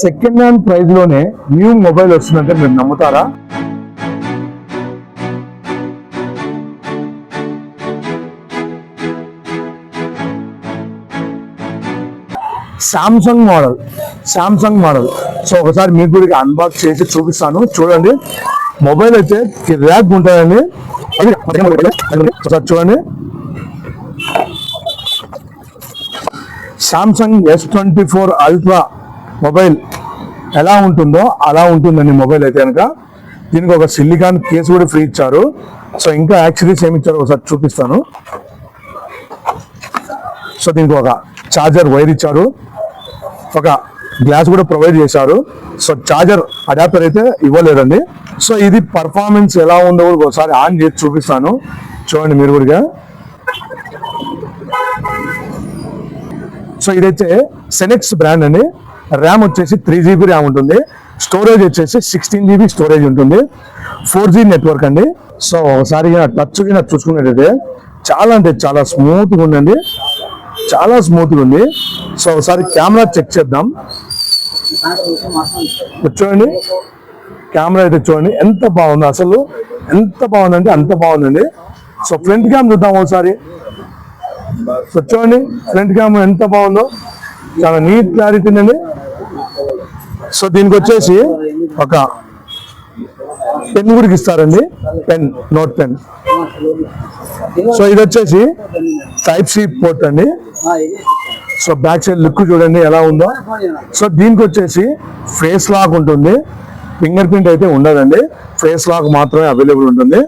Second hand price లోనే new mobile వస్తుందంటే మీరు నమ్ముతారా? సామ్సంగ్ మోడల్ సో ఒకసారి మీకు కూడా అన్బాక్స్ చేసి చూపిస్తాను, చూడండి. మొబైల్ అయితే కిరాక్ ఉంటుందండి. ఒకసారి చూడండి. సామ్సంగ్ S24 అల్ట్రా మొబైల్ ఎలా ఉంటుందో అలా ఉంటుందండి మొబైల్ అయితే కనుక. దీనికి ఒక సిలికాన్ కేసు కూడా ఫ్రీ ఇచ్చారు. సో ఇంకా యాక్సరీస్ ఏమి ఇచ్చారో ఒకసారి చూపిస్తాను. సో దీనికి ఒక చార్జర్ వైర్ ఇచ్చారు, ఒక గ్లాస్ కూడా ప్రొవైడ్ చేశారు. సో చార్జర్ అడాప్టర్ అయితే ఇవ్వలేదండి. సో ఇది పర్ఫార్మెన్స్ ఎలా ఉందో కూడా ఒకసారి ఆన్ చేసి చూపిస్తాను, చూడండి మీరు కూడా. సో ఇదైతే సెనెక్స్ బ్రాండ్ అండి. ర్యామ్ వచ్చేసి 3GB ర్యామ్ ఉంటుంది, స్టోరేజ్ వచ్చేసి 16GB స్టోరేజ్ ఉంటుంది, 4G నెట్వర్క్ అండి. సో ఒకసారి టచ్ చూసుకున్నట్టయితే చాలా అంటే చాలా స్మూత్గా ఉందండి, చాలా స్మూత్గా ఉంది. సో ఒకసారి కెమెరా చెక్ చేద్దాం. చూడండి కెమెరా అయితే చూడండి ఎంత బాగుందో, అసలు ఎంత బాగుందంటే అంత బాగుందండి. సో ఫ్రంట్ క్యామ్ చూద్దాం ఒకసారి. సో చూడండి ఫ్రంట్ క్యామ్ ఎంత బాగుందో, చాలా నీట్ క్లారిటీ అండి. సో దీనికి వచ్చేసి ఒక పెన్ కూడా ఇస్తారండి, నోట్ పెన్. సో ఇది వచ్చేసి Type-C పోర్ట్ అండి. సో బ్యాక్ సైడ్ లుక్ చూడండి ఎలా ఉందో. సో దీనికి వచ్చేసి ఫేస్ లాక్ ఉంటుంది, ఫింగర్ ప్రింట్ అయితే ఉండదండి, ఫేస్ లాక్ మాత్రమే అవైలబుల్ ఉంటుంది.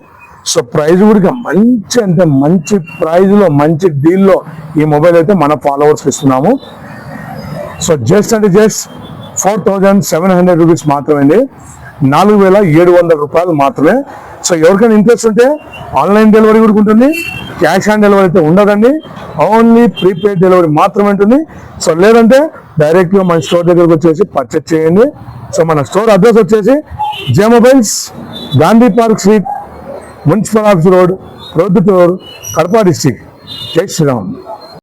సో ప్రైస్ కూడా మంచి అంటే మంచి ప్రైజ్ లో మంచి డీల్ లో ఈ మొబైల్ అయితే మన ఫాలోవర్స్ ఇస్తున్నాము. సో జస్ట్ 4,700 రూపీస్ మాత్రమే, 4,700 రూపాయలు మాత్రమే. సో ఎవరికైనా ఇంట్రెస్ట్ ఉంటే ఆన్లైన్ డెలివరీ కూడా ఉంటుంది, క్యాష్ ఆన్ డెలివరీ అయితే ఉండదండి, ఓన్లీ ప్రీపెయిడ్ డెలివరీ మాత్రమే ఉంటుంది. సో లేదంటే డైరెక్ట్గా మన స్టోర్ దగ్గరకు వచ్చేసి పర్చేస్ చేయండి. సో మన స్టోర్ అడ్రస్ వచ్చేసి J mobiles, Gandhi park street, municipal office road, Proddatur, Kadapa district. జై శ్రీరామ్.